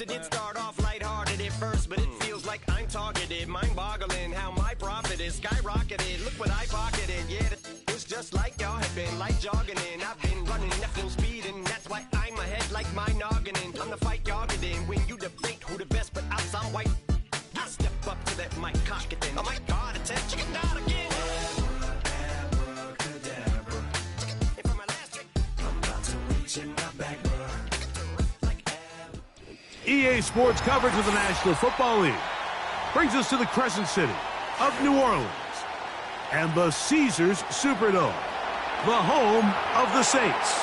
It did start off lighthearted at first, but it feels like I'm targeted. Mind-boggling how my profit is skyrocketed. Look what I pocketed. Yeah, it was just like y'all have been, like jogging in. I've been running at full speed, and that's why I'm ahead like my noggin. I'm the fight y'all get in when you debate who the best, but I'm some white. I step up to that mic, cock it then. Oh my God, it's that chicken down again. Abracadabra. And for my last trick, I'm about to reach in my bag, bro. EA Sports coverage of the National Football League brings us to the Crescent City of New Orleans and the Caesars Superdome, the home of the Saints.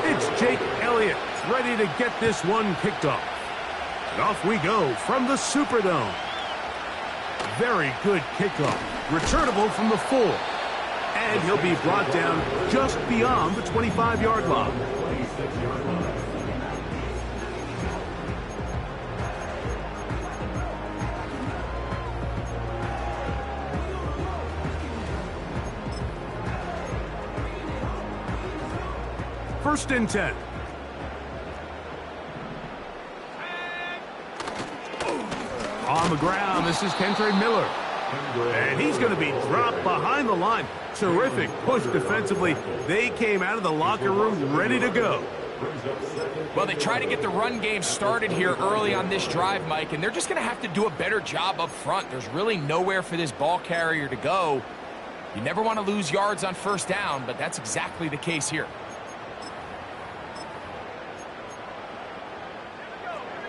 It's Jake Elliott ready to get this one kicked off. And off we go from the Superdome. Very good kickoff. Returnable from the 4. And he'll be brought down just beyond the 25-yard line. First and 10. On the ground, this is Kentre Miller. And he's going to be dropped behind the line. Terrific push defensively. They came out of the locker room ready to go. Well, they try to get the run game started here early on this drive, Mike, and they're just going to have to do a better job up front. There's really nowhere for this ball carrier to go. You never want to lose yards on first down, but that's exactly the case here.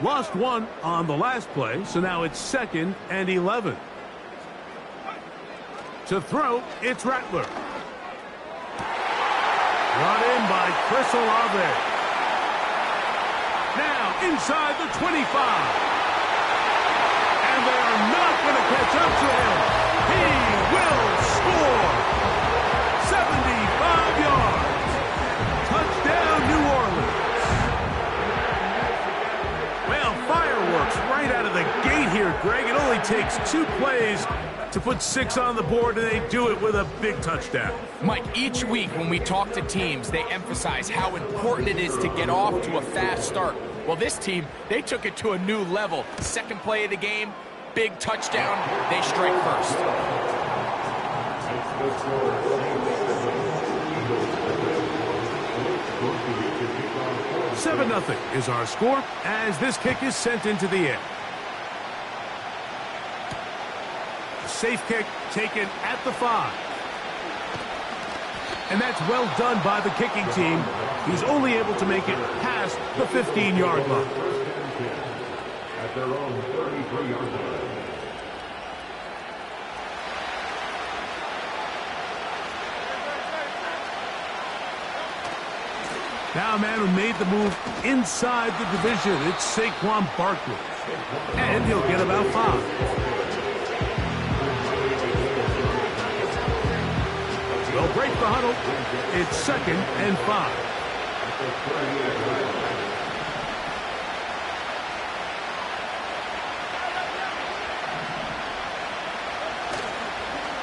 Lost one on the last play, so now it's 2nd and 11. To throw, it's Rattler. Brought in by Chris Olave. Now inside the 25. And they are not going to catch up to him. He will score. 75 yards. Touchdown, New Orleans. Well, fireworks right out of the gate here, Greg. It only takes 2 plays to put 6 on the board, and they do it with a big touchdown. Mike, each week when we talk to teams, they emphasize how important it is to get off to a fast start. Well, this team, they took it to a new level. Second play of the game, big touchdown. They strike first. 7-0 is our score as this kick is sent into the air. Safe kick taken at the 5. And that's well done by the kicking team. He's only able to make it past the 15-yard line. At their own 33-yard line. Now a man who made the move inside the division. It's Saquon Barkley. And he'll get about 5. They'll break the huddle. It's 2nd and 5.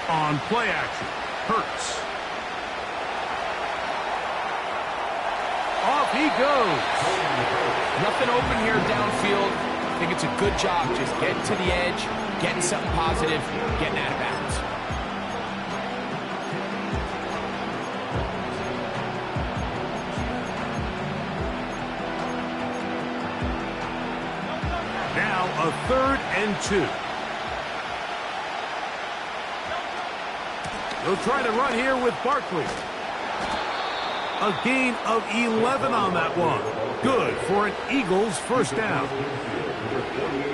On play action, Hurts. Off he goes. Nothing open here downfield. I think it's a good job just getting to the edge, getting something positive, getting out of bounds. Now a 3rd and 2. They'll try to run here with Barkley. A gain of 11 on that one. Good for an Eagles first down.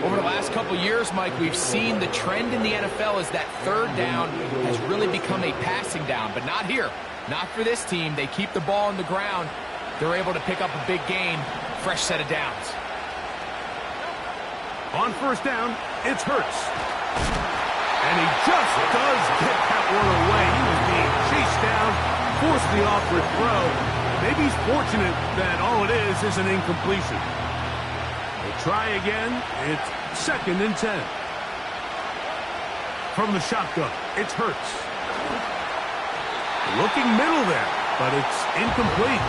Over the last couple years, Mike, we've seen the trend in the NFL is that 3rd down has really become a passing down, but not here. Not for this team. They keep the ball on the ground. They're able to pick up a big gain. Fresh set of downs. On first down, it's Hurts. And he just does get that one away. He was being chased down, forced the awkward throw. Maybe he's fortunate that all it is an incompletion. Try again. It's 2nd and 10. From the shotgun, it's Hurts. Looking middle there, but it's incomplete.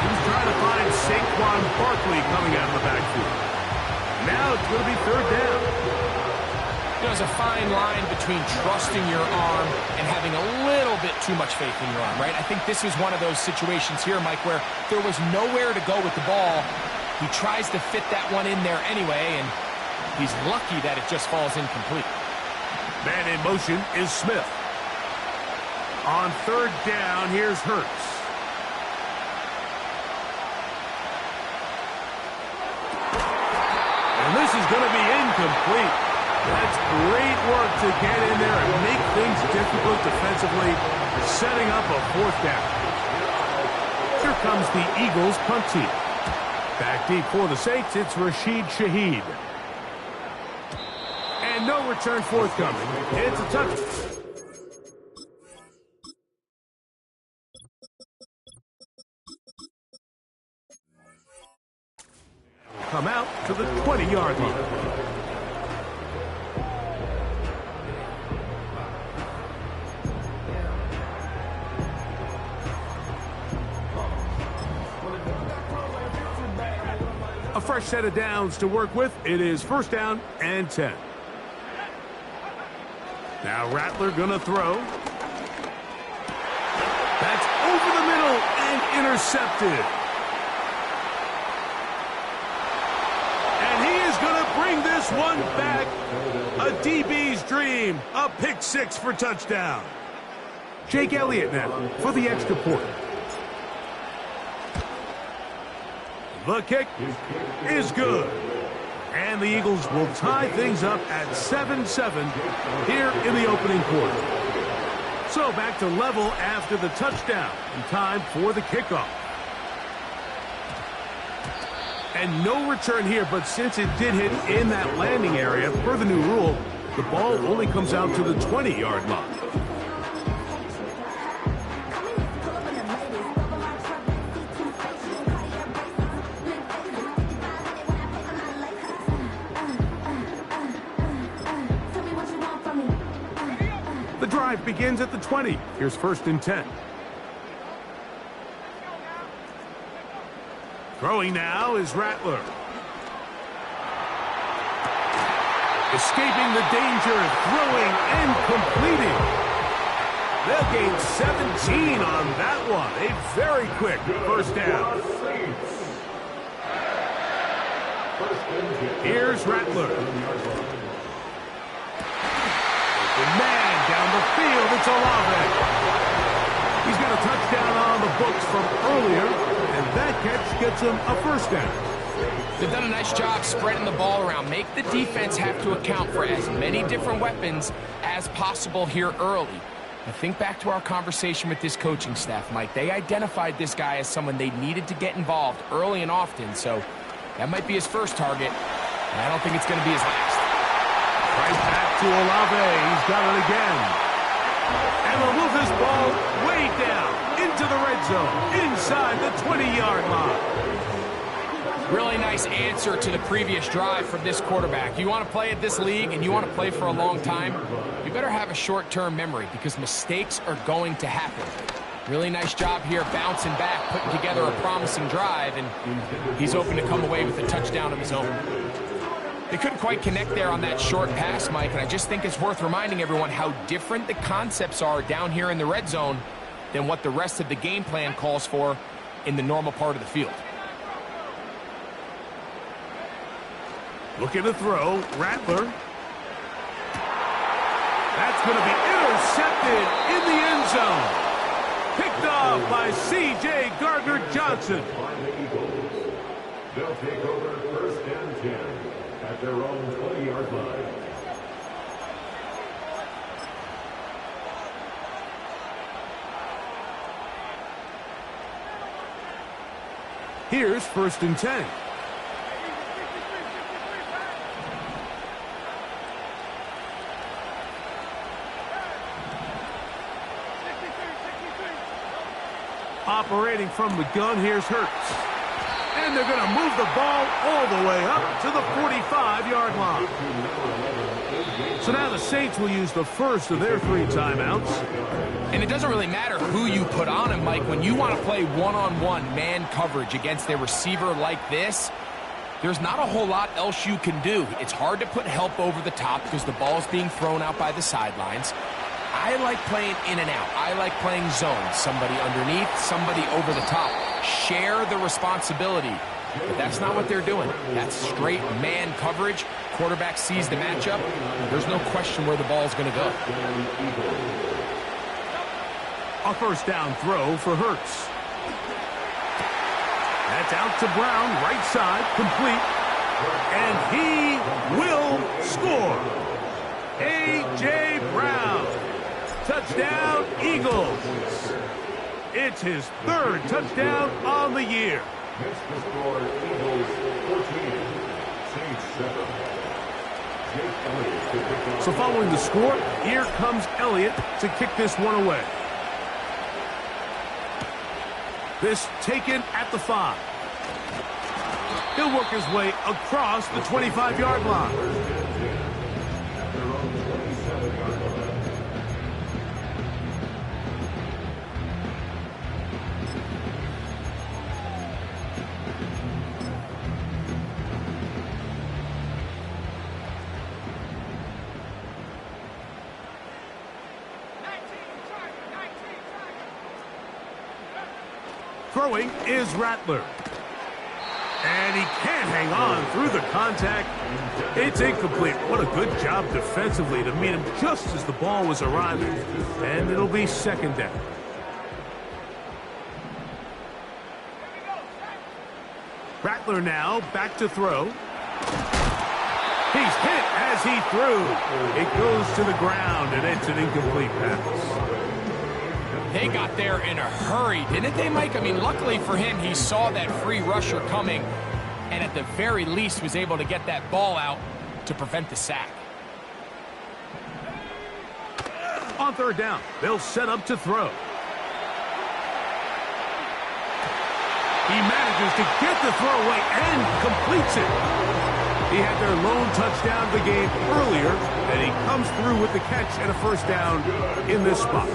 He's trying to find Saquon Barkley coming out of the backfield. Now it's going to be 3rd down. There's a fine line between trusting your arm and having a little bit too much faith in your arm, right? I think this is one of those situations here, Mike, where there was nowhere to go with the ball. He tries to fit that one in there anyway, and he's lucky that it just falls incomplete. Man in motion is Smith. On 3rd down, here's Hurts. And this is going to be incomplete. That's great work to get in there and make things difficult defensively, setting up a 4th down. Here comes the Eagles punt team. Back deep for the Saints, it's Rashid Shaheed. And no return forthcoming. It's a touchdown. Come out to the 20-yard line. A fresh set of downs to work with. It is 1st down and 10. Now Rattler gonna throw. That's over the middle and intercepted. And he is gonna bring this one back. A DB's dream. A pick 6 for touchdown. Jake Elliott now for the extra point. The kick is good. And the Eagles will tie things up at 7-7 here in the opening quarter. So back to level after the touchdown. And time for the kickoff. And no return here, but since it did hit in that landing area, per the new rule, the ball only comes out to the 20-yard line. The drive begins at the 20. Here's 1st and 10. Throwing now is Rattler. Escaping the danger, throwing and completing. They'll gain 17 on that one. A very quick 1st down. Here's Rattler. The man down the field, it's Olave. He's got a touchdown on the books from earlier, and that catch gets him a 1st down. They've done a nice job spreading the ball around. Make the defense have to account for as many different weapons as possible here early. Now think back to our conversation with this coaching staff, Mike. They identified this guy as someone they needed to get involved early and often, so that might be his first target, and I don't think it's going to be his last. Right back to Olave. He's got it again. And they'll move this ball way down into the red zone, inside the 20-yard line. Really nice answer to the previous drive from this quarterback. You want to play at this league and you want to play for a long time, you better have a short-term memory because mistakes are going to happen. Really nice job here bouncing back, putting together a promising drive, and he's open to come away with a touchdown of his own. They couldn't quite connect there on that short pass, Mike, and I just think it's worth reminding everyone how different the concepts are down here in the red zone than what the rest of the game plan calls for in the normal part of the field. Looking to throw, Rattler. That's going to be intercepted in the end zone. Picked off by C.J. Gardner-Johnson. They'll take over 1st and 10 at their own 20-yard line. Here's 1st and 10. Operating from the gun, here's Hurts. And And they're going to move the ball all the way up to the 45-yard line. So now the Saints will use the first of their 3 timeouts. And it doesn't really matter who you put on him, Mike. When you want to play one-on-one man coverage against a receiver like this, there's not a whole lot else you can do. It's hard to put help over the top because the ball is being thrown out by the sidelines. I like playing in and out. I like playing zone. Somebody underneath, somebody over the top. Share the responsibility. But that's not what they're doing. That's straight man coverage. Quarterback sees the matchup. There's no question where the ball's going to go. A first down throw for Hurts. That's out to Brown, right side, complete. And he will score. A.J. Brown. Touchdown, Eagles. It's his 3rd touchdown on the year. Makes the score Eagles 14, Saints 7. Jake Elliott to pick up. So following the score, here comes Elliott to kick this one away. This taken at the 5. He'll work his way across the 25-yard line. Throwing is Rattler. And he can't hang on through the contact. It's incomplete. What a good job defensively to meet him just as the ball was arriving. And it'll be 2nd down. Rattler now back to throw. He's hit as he threw. It goes to the ground, and it's an incomplete pass. They got there in a hurry, didn't they, Mike? I mean, luckily for him, he saw that free rusher coming and at the very least was able to get that ball out to prevent the sack. On 3rd down, they'll set up to throw. He manages to get the throw away and completes it. He had their lone touchdown of the game earlier, and he comes through with the catch and a first down in this spot.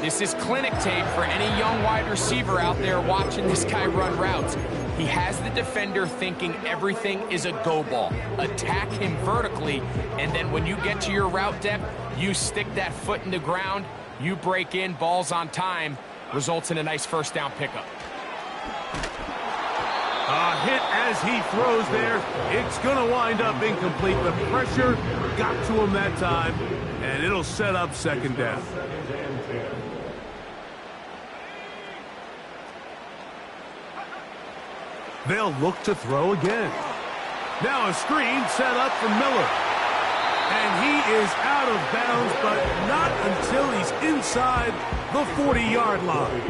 This is clinic tape for any young wide receiver out there watching this guy run routes. He has the defender thinking everything is a go ball. Attack him vertically, and then when you get to your route depth, you stick that foot in the ground, you break in, ball's on time, results in a nice first down pickup. A hit as he throws there. It's going to wind up incomplete. The pressure got to him that time, and it'll set up 2nd down. They'll look to throw again. Now a screen set up for Miller. And he is out of bounds, but not until he's inside the 40-yard line.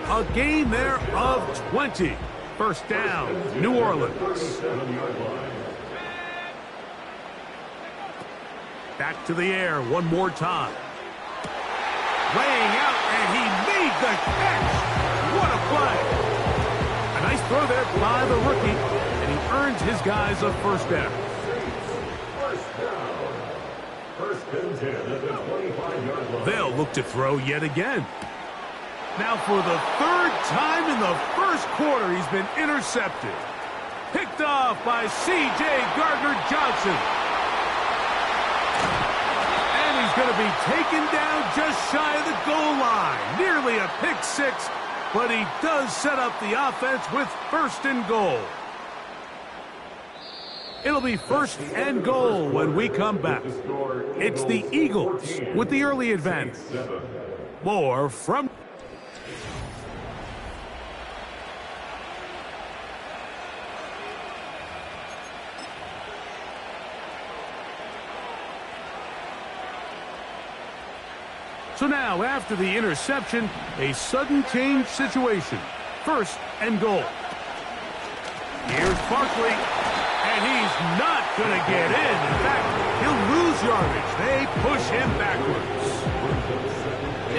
A gain there of 20. First down, New Orleans. Back to the air one more time. Laying out, and he made the catch. What a play. A nice throw there by the rookie, and he earns his guys a first down. First and 10 at the 25-yard line. They'll look to throw yet again. Now for the 3rd time in the first quarter, he's been intercepted. Picked off by C.J. Gardner-Johnson. And he's going to be taken down just shy of the goal line. Nearly a pick 6, but he does set up the offense with 1st and goal. It'll be 1st and goal when we come back. It's the Eagles with the early advance. More from... So now, after the interception, a sudden change situation. 1st and goal. Here's Barkley, and he's not going to get in. In fact, he'll lose yardage. They push him backwards.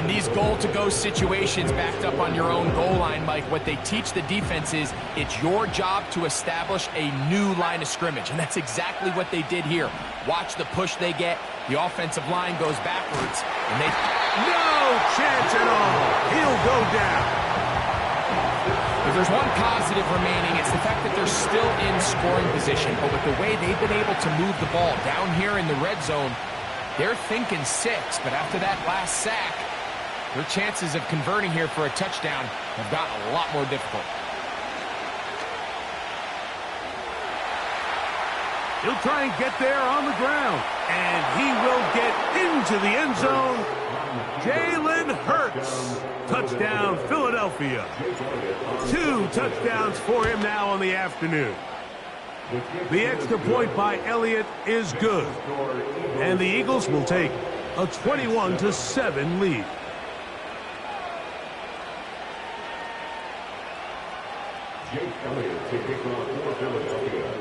In these goal-to-go situations backed up on your own goal line, Mike, what they teach the defense is it's your job to establish a new line of scrimmage, and that's exactly what they did here. Watch the push they get. The offensive line goes backwards, and they... No chance at all. He'll go down. If there's one positive remaining, it's the fact that they're still in scoring position, but with the way they've been able to move the ball down here in the red zone, they're thinking 6, but after that last sack, their chances of converting here for a touchdown have gotten a lot more difficult. He'll try and get there on the ground, and he will get into the end zone. Jalen Hurts. Touchdown, Philadelphia. 2 touchdowns for him now on the afternoon. The extra point by Elliott is good, and the Eagles will take a 21-7 lead.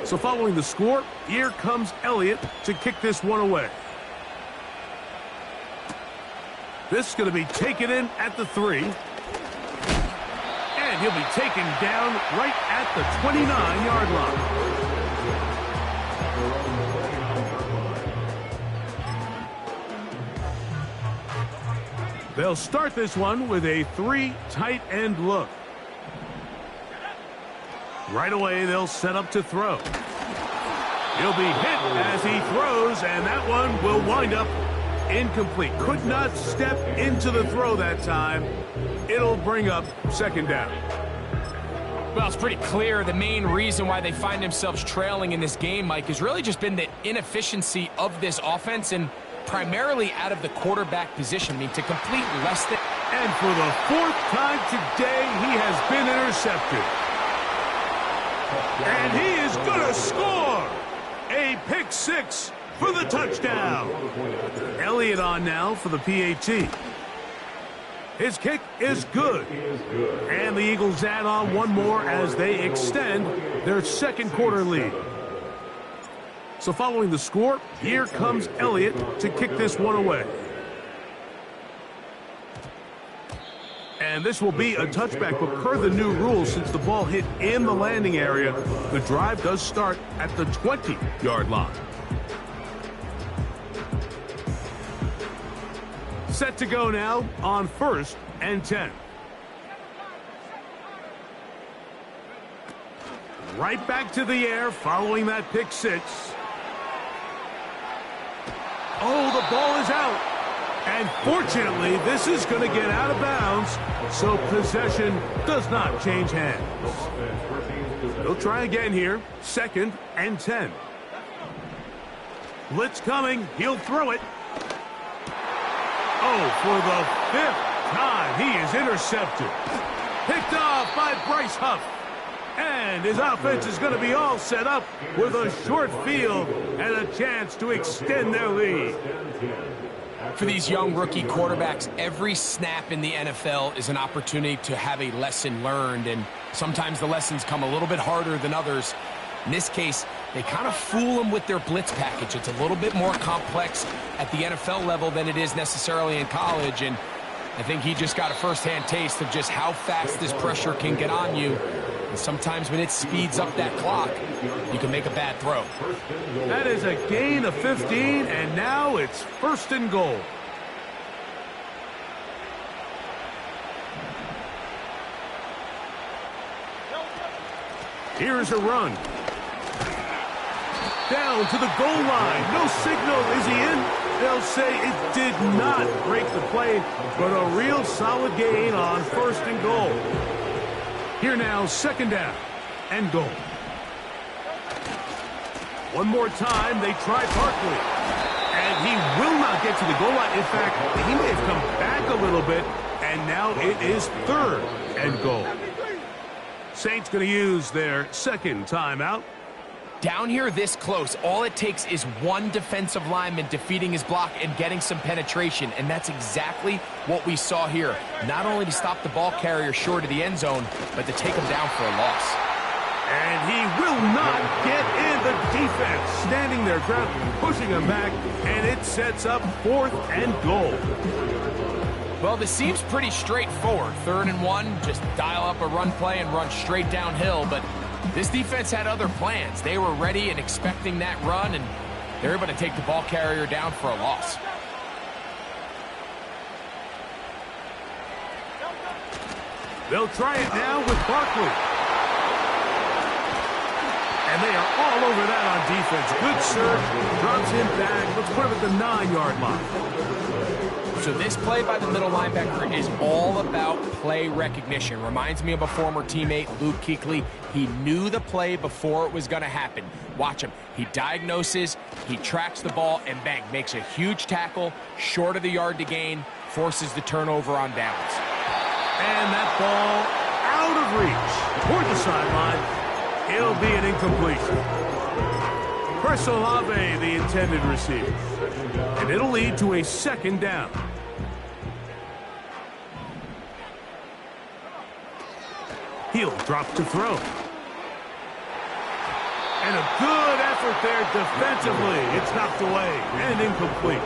So following the score, here comes Elliott to kick this one away. This is going to be taken in at the 3. And he'll be taken down right at the 29-yard line. They'll start this one with a 3 tight end look. Right away, they'll set up to throw. He'll be hit as he throws, and that one will wind up incomplete. Could not step into the throw that time. It'll bring up second down. Well, it's pretty clear the main reason why they find themselves trailing in this game, Mike, has really just been the inefficiency of this offense and primarily out of the quarterback position. I mean, to complete less than... And for the 4th time today, he has been intercepted. And he is going to score! A pick 6 for the touchdown. Elliott on now for the PAT. His kick is good. And the Eagles add on one more as they extend their second quarter lead. So following the score, here comes Elliott to kick this one away. And this will be a touchback, but per the new rules, since the ball hit in the landing area, the drive does start at the 20-yard line. Set to go now on 1st and 10. Right back to the air following that pick 6. Oh, the ball is out. And fortunately, this is going to get out of bounds, so possession does not change hands. They'll try again here, 2nd and 10. Blitz coming, he'll throw it. Oh, for the 5th time, he is intercepted. Picked off by Bryce Huff. And his offense is going to be all set up with a short field and a chance to extend their lead. For these young rookie quarterbacks, every snap in the NFL is an opportunity to have a lesson learned, and sometimes the lessons come a little bit harder than others. In this case, they kind of fool them with their blitz package. It's a little bit more complex at the NFL level than it is necessarily in college, and I think he just got a first-hand taste of just how fast this pressure can get on you. And sometimes when it speeds up that clock, you can make a bad throw. That is a gain of 15, and now it's 1st and goal. Here's a run. Down to the goal line. No signal. Is he in? They'll say it did not break the play, but a real solid gain on 1st and goal. Here now, 2nd down and goal. One more time, they try Barkley. And he will not get to the goal line. In fact, he may have come back a little bit, and now it is 3rd and goal. Saints going to use their 2nd timeout. Down here this close, all it takes is one defensive lineman defeating his block and getting some penetration, and that's exactly what we saw here. Not only to stop the ball carrier short of the end zone, but to take him down for a loss. And he will not get in. The defense standing their ground, pushing him back, and it sets up 4th and goal. Well, this seems pretty straightforward. 3rd and 1, just dial up a run play and run straight downhill. But this defense had other plans. They were ready and expecting that run, and they were able to take the ball carrier down for a loss. They'll try it now with Barkley. And they are all over that on defense. Good surge, drops him back. Let's put him at the 9-yard line. So this play by the middle linebacker is all about play recognition. Reminds me of a former teammate, Luke Kuechly. He knew the play before it was going to happen. Watch him. He diagnoses, he tracks the ball, and bang, makes a huge tackle, short of the yard to gain, forces the turnover on downs. And that ball out of reach toward the sideline. It'll be an incompletion. Chris Olave, the intended receiver. And it'll lead to a 2nd down. He'll drop to throw. And a good effort there defensively. It's knocked away and incomplete.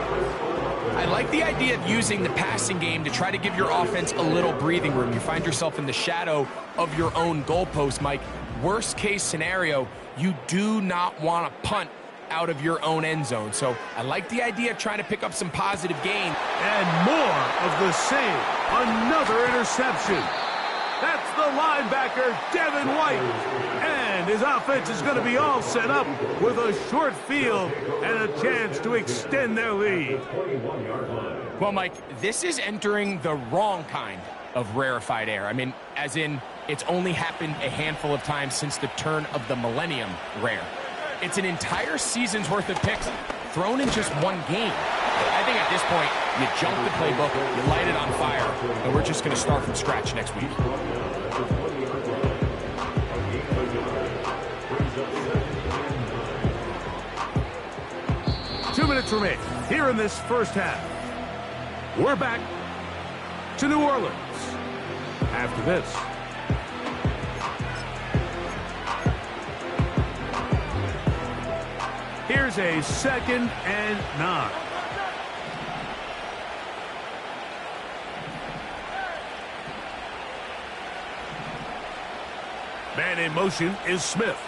I like the idea of using the passing game to try to give your offense a little breathing room. You find yourself in the shadow of your own goalpost, Mike. Worst case scenario, you do not want to punt out of your own end zone. So I like the idea of trying to pick up some positive gain. And more of the same. Another interception. That's the linebacker, Devin White. And his offense is going to be all set up with a short field and a chance to extend their lead. Well, Mike, this is entering the wrong kind of rarefied air. I mean, as in, it's only happened a handful of times since the turn of the millennium rare. It's an entire season's worth of picks thrown in just one game. I think at this point, you jump the playbook, you light it on fire, and we're just going to start from scratch next week. 2 minutes remain here in this first half. We're back to New Orleans after this. Here's a 2nd and 9. Man in motion is Smith.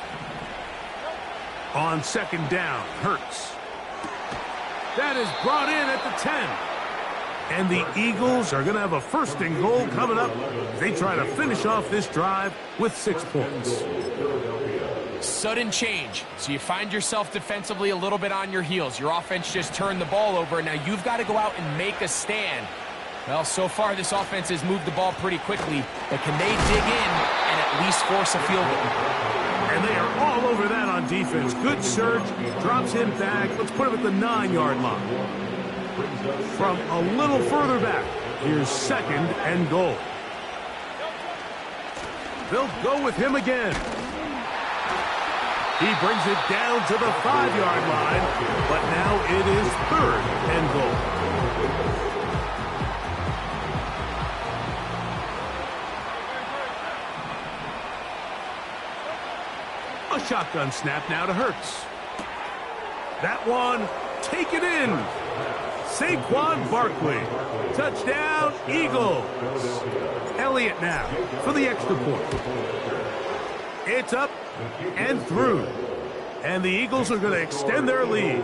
On 2nd down, Hurts. That is brought in at the 10. And the Eagles are going to have a 1st and goal coming up. They try to finish off this drive with 6 points. Sudden change. So you find yourself defensively a little bit on your heels. Your offense just turned the ball over. Now you've got to go out and make a stand. Well, so far this offense has moved the ball pretty quickly. But can they dig in and at least force a field goal? And they are all over that on defense. Good surge. Drops him back. Let's put him at the 9-yard line. From a little further back, here's 2nd and goal. They'll go with him again. He brings it down to the 5-yard line, but now it is 3rd and goal. A shotgun snap now to Hurts. That one, take it in. Saquon Barkley. Touchdown, Eagles. Elliott now for the extra point. It's up and through. And the Eagles are going to extend their lead.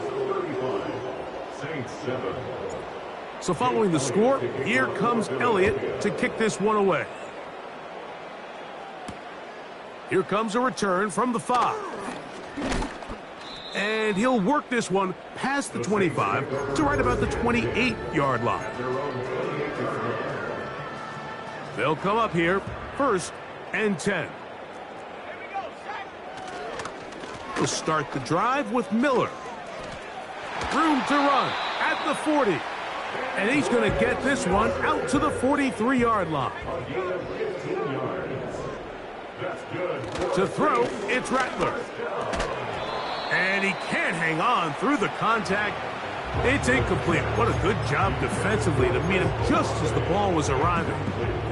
So following the score, here comes Elliott to kick this one away. Here comes a return from the 5. And he'll work this one past the 25 to right about the 28-yard line. They'll come up here, 1st and 10. We'll start the drive with Miller. Room to run at the 40. And he's going to get this one out to the 43-yard line. To throw, it's Rattler. And he can't hang on through the contact. It's incomplete. What a good job defensively to meet him just as the ball was arriving.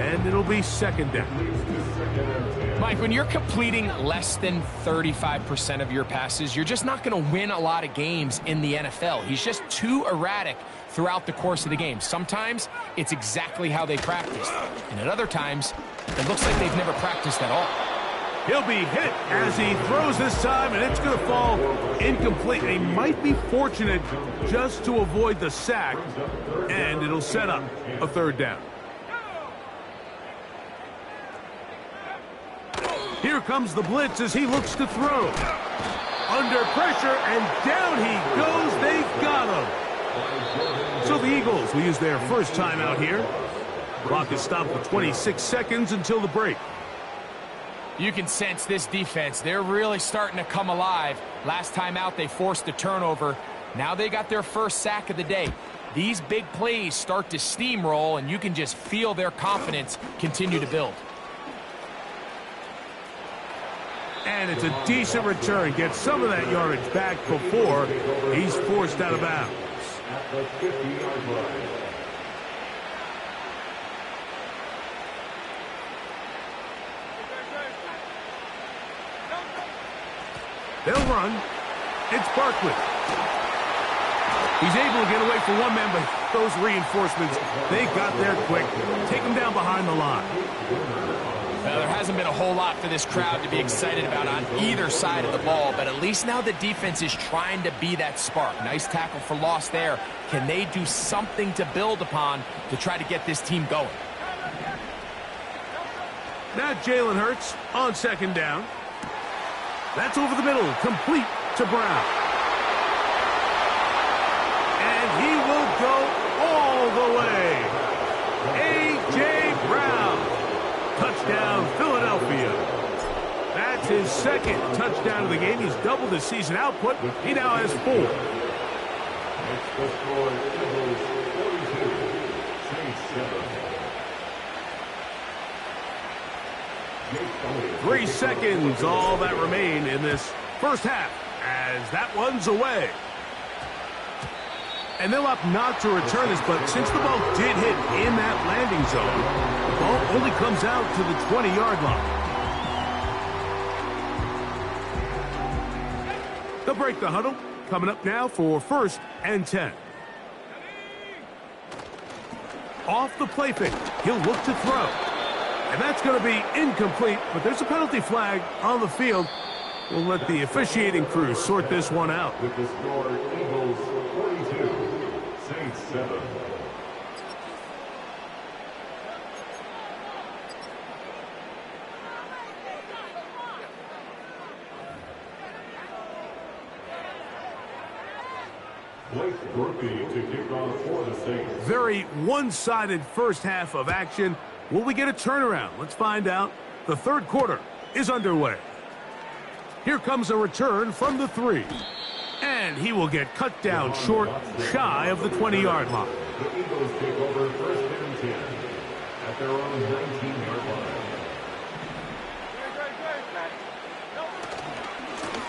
And it'll be second down. Mike, when you're completing less than 35% of your passes, you're just not going to win a lot of games in the NFL. He's just too erratic throughout the course of the game. Sometimes it's exactly how they practiced. And at other times, it looks like they've never practiced at all. He'll be hit as he throws this time, and it's going to fall incomplete. They might be fortunate just to avoid the sack, and it'll set up a third down. Here comes the blitz as he looks to throw. Under pressure, and down he goes. They got him. So the Eagles will use their first timeout here. Clock is stopped with 26 seconds until the break. You can sense this defense. They're really starting to come alive. Last time out, they forced a turnover. Now they got their first sack of the day. These big plays start to steamroll, and you can just feel their confidence continue to build. And it's a decent return. Gets some of that yardage back before he's forced out of bounds. At the 50-yard line. They'll run. It's Barkley. He's able to get away from one man, but those reinforcements, they got there quick. Take him down behind the line. Well, there hasn't been a whole lot for this crowd to be excited about on either side of the ball, but at least now the defense is trying to be that spark. Nice tackle for loss there. Can they do something to build upon to try to get this team going? Now Jalen Hurts on second down. That's over the middle, complete to Brown. And he will go all the way. A.J. Brown. Touchdown, Philadelphia. That's his second touchdown of the game. He's doubled his season output. He now has 4. It's the score, Eagles 42, Saints 7. 3 seconds, all that remain in this first half, as that one's away. And they'll opt not to return this, but since the ball did hit in that landing zone, the ball only comes out to the 20-yard line. They'll break the huddle. Coming up now for 1st and 10. Off the play fake, he'll look to throw. And that's going to be incomplete, but there's a penalty flag on the field. We'll let the officiating crew sort this one out. With the score, Eagles 42, Saints 7. Blake Grupe to kick off for the Saints. Very one-sided first half of action. Will we get a turnaround? Let's find out. The third quarter is underway. Here comes a return from the 3. And he will get cut down short, shy of the 20-yard line. The Eagles take over 1st and 10 at their own 19-yard line.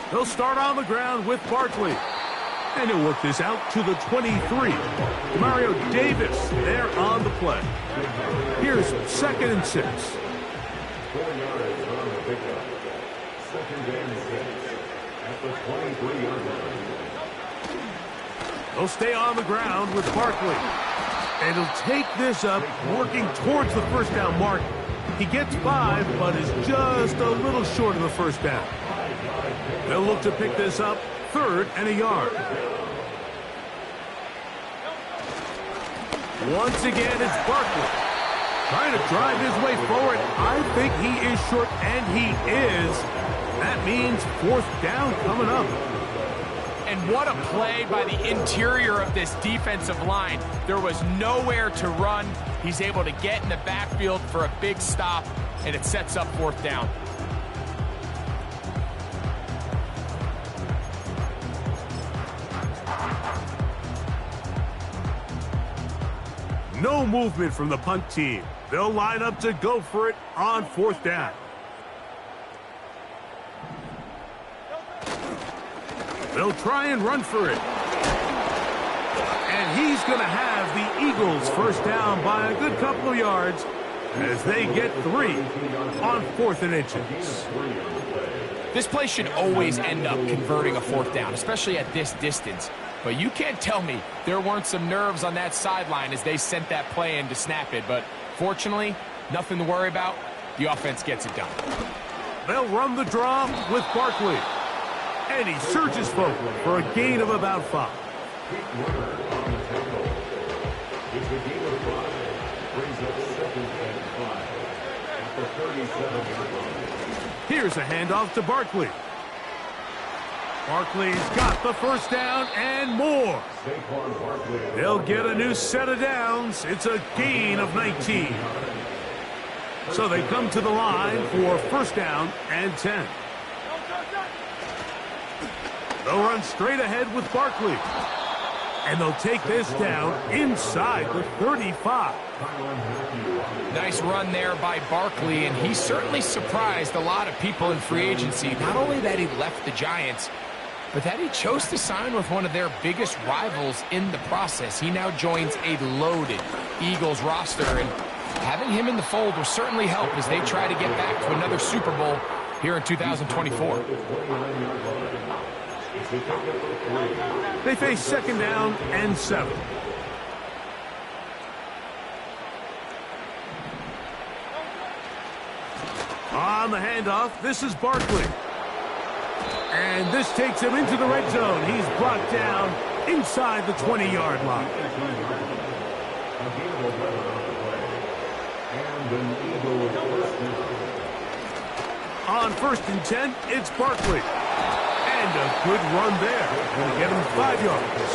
They'll start on the ground with Barkley. And he'll work this out to the 23. Mario Davis there on the play. Here's 2nd and 6. 4 yards on the pickup. 2nd and 6 at the 23-yard line. They'll stay on the ground with Barkley. And he'll take this up, working towards the first down mark. He gets 5, but is just a little short of the first down. They'll look to pick this up, 3rd and a yard. Once again, it's Barkley. Trying to drive his way forward. I think he is short, and he is. That means 4th down coming up. And what a play by the interior of this defensive line. There was nowhere to run. He's able to get in the backfield for a big stop, and it sets up 4th down. No movement from the punt team. They'll line up to go for it on 4th down. They'll try and run for it. And he's going to have the Eagles first down by a good couple of yards as they get 3 on 4th and inches. This play should always end up converting a 4th down, especially at this distance. But you can't tell me there weren't some nerves on that sideline as they sent that play in to snap it. But fortunately, nothing to worry about. The offense gets it done. They'll run the draw with Barkley. And he surges forward for a gain of about 5. It's a gain of 5. Brings up 2nd and 5 at the 37-yard line. Here's a handoff to Barkley. Barkley's got the first down and more. They'll get a new set of downs. It's a gain of 19. So they come to the line for first down and 10. They'll run straight ahead with Barkley. And they'll take this down inside the 35. Nice run there by Barkley, and he certainly surprised a lot of people in free agency. Not only that he left the Giants, but that he chose to sign with one of their biggest rivals in the process. He now joins a loaded Eagles roster, and having him in the fold will certainly help as they try to get back to another Super Bowl here in 2024. They face 2nd down and 7. On the handoff, this is Barkley. And this takes him into the red zone. He's brought down inside the 20-yard line. On 1st and 10, it's Barkley. And a good run there. Going to get him 5 yards.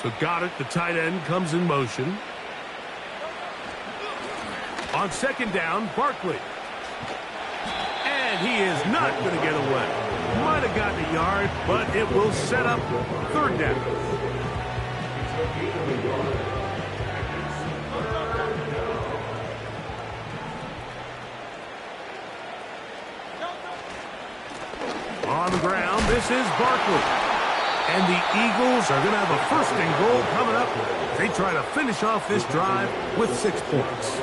So Goddard, the tight end, comes in motion. On 2nd down, Barkley. And he is not going to get away. Might have gotten a yard, but it will set up 3rd down. On the ground, this is Barkley. And the Eagles are going to have a 1st and goal coming up. They try to finish off this drive with 6 points.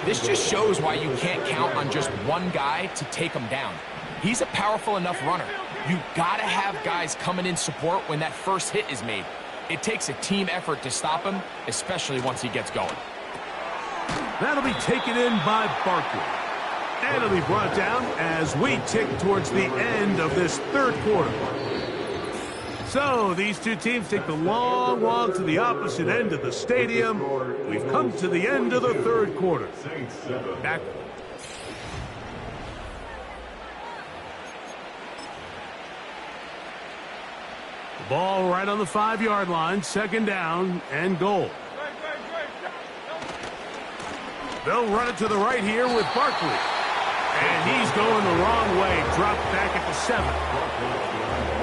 This just shows why you can't count on just one guy to take him down. He's a powerful enough runner. You got to have guys coming in support when that first hit is made. It takes a team effort to stop him, especially once he gets going. That'll be taken in by Barkley. And it'll be brought down as we tick towards the end of this 3rd quarter. So these two teams take the long walk to the opposite end of the stadium. We've come to the end of the 3rd quarter. Back. The ball right on the 5-yard line. 2nd down and goal. They'll run it to the right here with Barkley. And he's going the wrong way. Dropped back at the 7.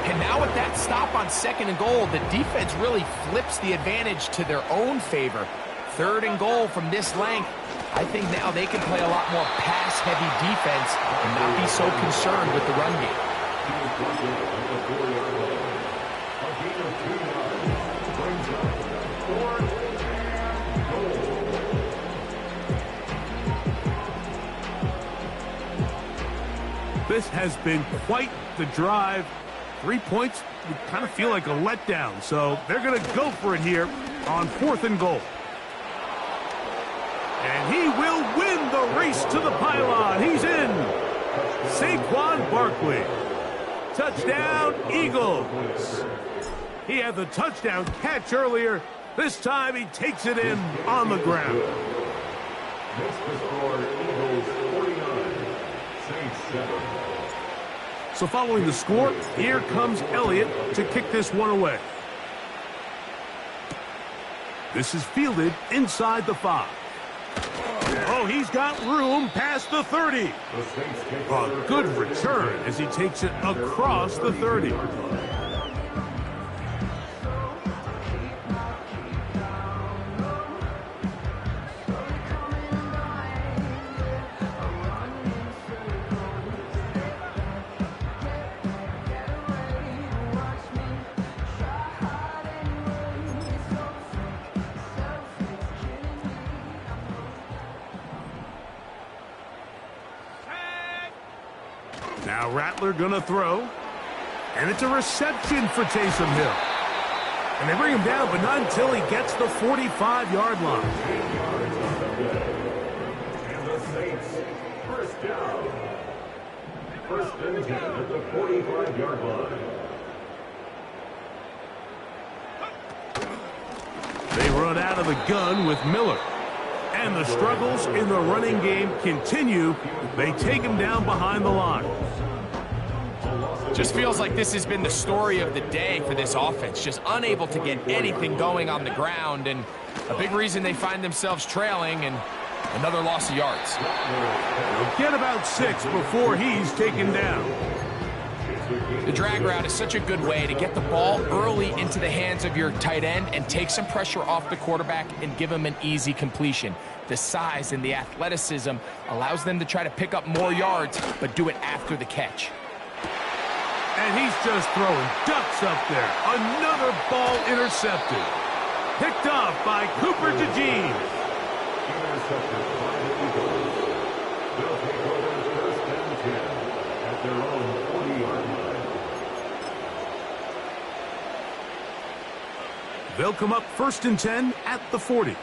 And now with that stop on 2nd and goal, the defense really flips the advantage to their own favor. 3rd and goal from this length. I think now they can play a lot more pass-heavy defense and not be so concerned with the run game. This has been quite the drive. 3 points would kind of feel like a letdown, so they're going to go for it here on 4th and goal. And he will win the race to the pylon. He's in. Saquon Barkley. Touchdown, Eagles. He had the touchdown catch earlier. This time he takes it in on the ground. Next to score, Eagles 49, Saints 7. So following the score, here comes Elliott to kick this one away. This is fielded inside the 5. Oh, he's got room past the 30. A good return as he takes it across the 30. Now Rattler gonna throw. And it's a reception for Taysom Hill. And they bring him down, but not until he gets the 45-yard line. And the Saints, first down. First and 10 at the 45-yard line. They run out of the gun with Miller. And the struggles in the running game continue. They take him down behind the line. Just feels like this has been the story of the day for this offense. Just unable to get anything going on the ground. And a big reason they find themselves trailing and another loss of yards. They'll get about 6 before he's taken down. The drag route is such a good way to get the ball early into the hands of your tight end and take some pressure off the quarterback and give him an easy completion. The size and the athleticism allows them to try to pick up more yards, but do it after the catch. And he's just throwing ducks up there. Another ball intercepted. Picked off by Cooper DeJean. Intercepted by the Eagles. They'll take over first and 10 at their own 40-yard line. They'll come up first and 10 at the 40.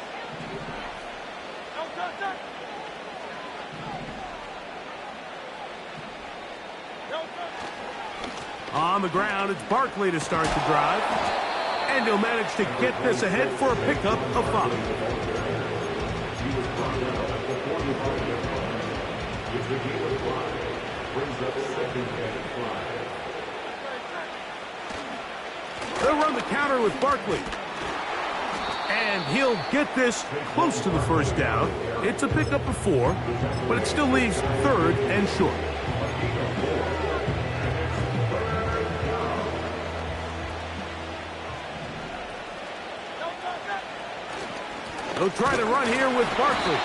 On the ground, it's Barkley to start the drive. And he'll manage to get this ahead for a pickup of 5. He was brought down at the 45-yard line. It's a gain of 5. Brings up second and 5. They'll run the counter with Barkley. And he'll get this close to the first down. It's a pickup of 4, but it still leaves 3rd and short. They'll try to run here with Barkley.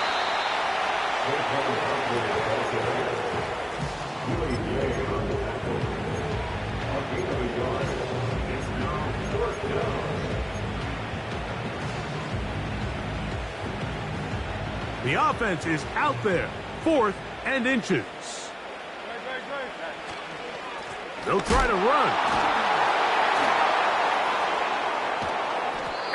The offense is out there, 4th and inches. They'll try to run.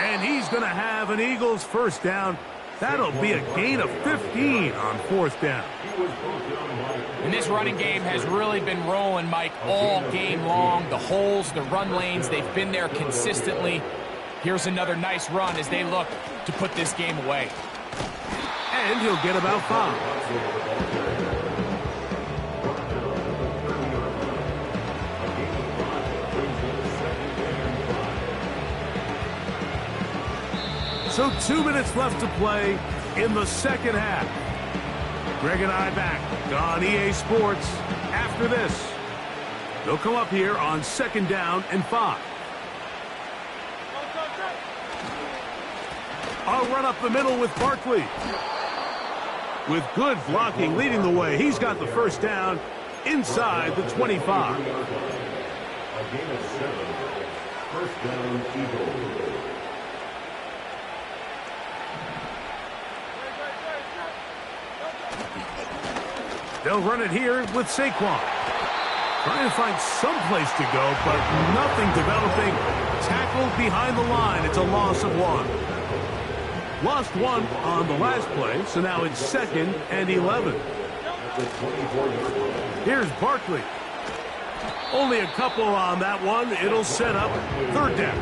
And he's going to have an Eagles first down. That'll be a gain of 15 on 4th down. And this running game has really been rolling, Mike, all game long. The holes, the run lanes, they've been there consistently. Here's another nice run as they look to put this game away. And he'll get about 5. So 2 minutes left to play in the second half. Greg and I back on EA Sports after this. They'll come up here on 2nd down and 5. I'll run up the middle with Barkley. With good blocking leading the way, he's got the first down inside the 25. A gain of 7. First down, Eagles. They'll run it here with Saquon. Trying to find some place to go, but nothing developing. Tackled behind the line. It's a loss of 1. Lost 1 on the last play, so now it's 2nd and 11. Here's Barkley. Only a couple on that one. It'll set up 3rd down.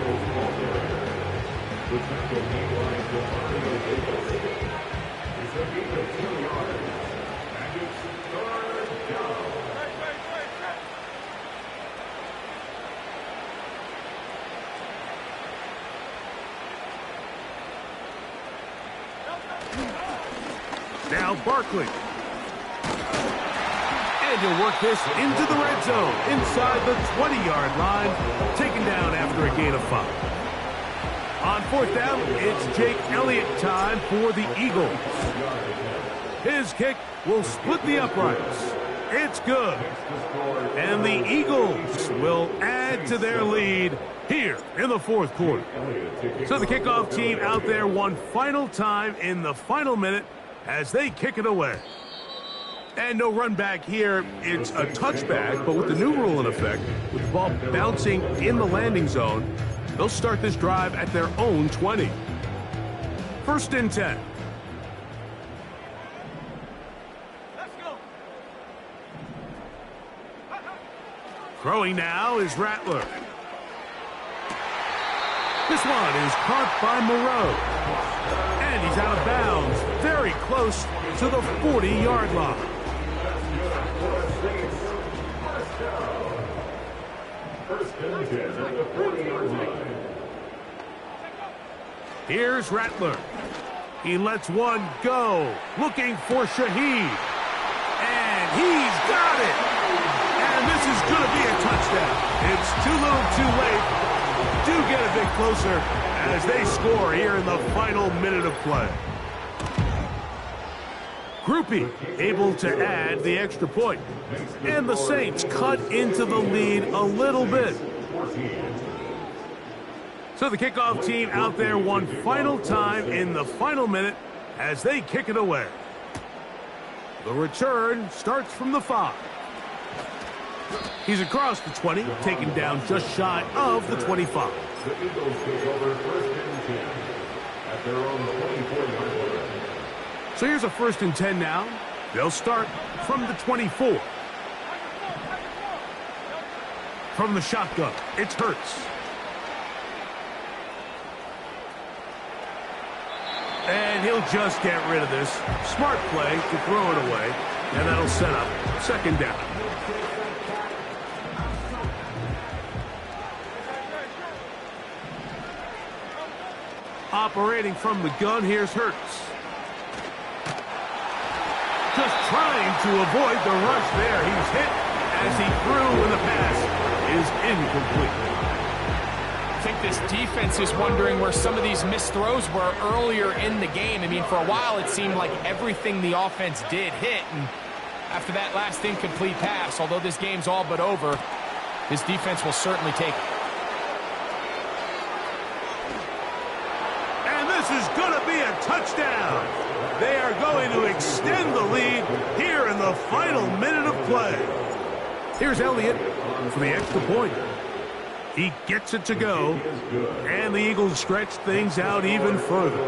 Now Barkley. And he'll work this into the red zone, inside the 20-yard line, taken down after a gain of 5. On 4th down, it's Jake Elliott time for the Eagles. His kick will split the uprights. It's good. And the Eagles will add to their lead here in the 4th quarter. So the kickoff team out there one final time in the final minute as they kick it away. And no run back here. It's a touchback, but with the new rule in effect, with the ball bouncing in the landing zone, they'll start this drive at their own 20. 1st and 10. Throwing now is Rattler. This one is caught by Moreau. And he's out of bounds, very close to the 40-yard line. Here's Rattler. He lets one go, looking for Shaheed. And he's got it. And this is going to be a touchdown. It's too little too late. Do get a bit closer as they score here in the final minute of play. Grupe able to add the extra point. And the Saints cut into the lead a little bit. So the kickoff team out there one final time in the final minute as they kick it away. The return starts from the 5. He's across the 20, taken down just shy of the 25. The Eagles take over 1st and 10 at their own 24-yard line. So here's a 1st and 10 now. They'll start from the 24. From the shotgun, it's Hurts. And he'll just get rid of this. Smart play to throw it away. And that'll set up 2nd down. Operating from the gun, here's Hurts. Just trying to avoid the rush there. He's hit as he threw, and the pass is incomplete. I think this defense is wondering where some of these missed throws were earlier in the game. I mean, for a while it seemed like everything the offense did hit, and after that last incomplete pass, although this game's all but over, this defense will certainly take it. And this is going to be a touchdown. They are going to extend the lead here in the final minute of play. Here's Elliott for the extra point. He gets it to go, and the Eagles stretch things out even further.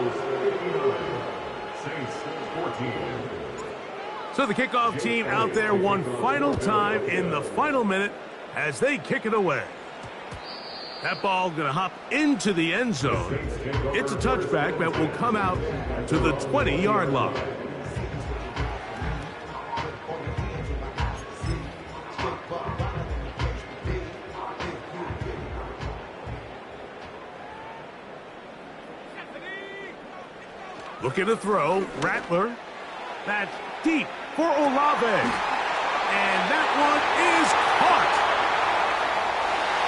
So the kickoff team out there one final time in the final minute as they kick it away. That ball going to hop into the end zone. It's a touchback that will come out to the 20-yard line. Looking to throw, Rattler. That's deep for Olave. And that one is caught.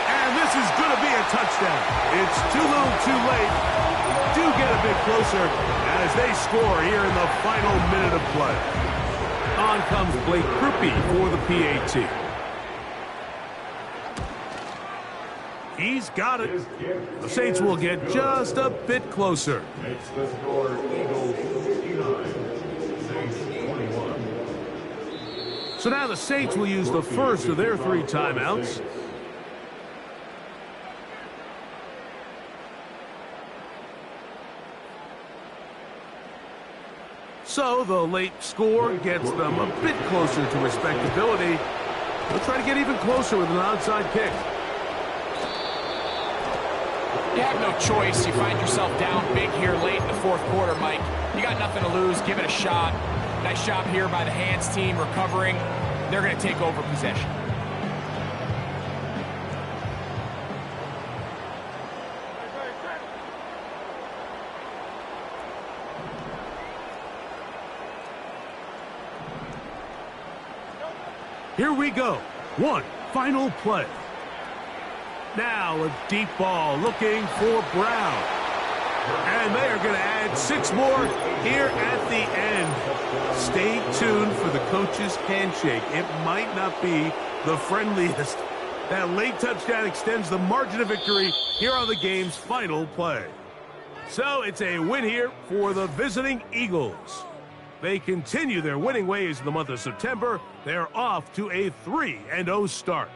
And this is going to be a touchdown. It's too little too late. Do get a bit closer as they score here in the final minute of play. On comes Blake Grupe for the PAT. He's got it. The Saints will get just a bit closer. Makes the score Eagles 59, Saints 21. So now the Saints will use the first of their 3 timeouts. So the late score gets them a bit closer to respectability. They'll try to get even closer with an onside kick. You have no choice. You find yourself down big here late in the 4th quarter, Mike. You got nothing to lose. Give it a shot. Nice job here by the hands team recovering. They're going to take over possession. Here we go. One final play. Now a deep ball looking for Brown. And they are going to add 6 more here at the end. Stay tuned for the coach's handshake. It might not be the friendliest. That late touchdown extends the margin of victory here on the game's final play. So it's a win here for the visiting Eagles. They continue their winning ways in the month of September. They're off to a 3-0 start.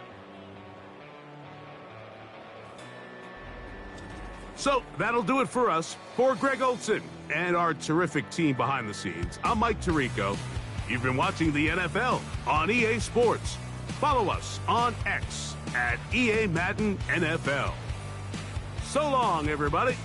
So that'll do it for us. For Greg Olson and our terrific team behind the scenes, I'm Mike Tirico. You've been watching the NFL on EA Sports. Follow us on X at EA Madden NFL. So long, everybody.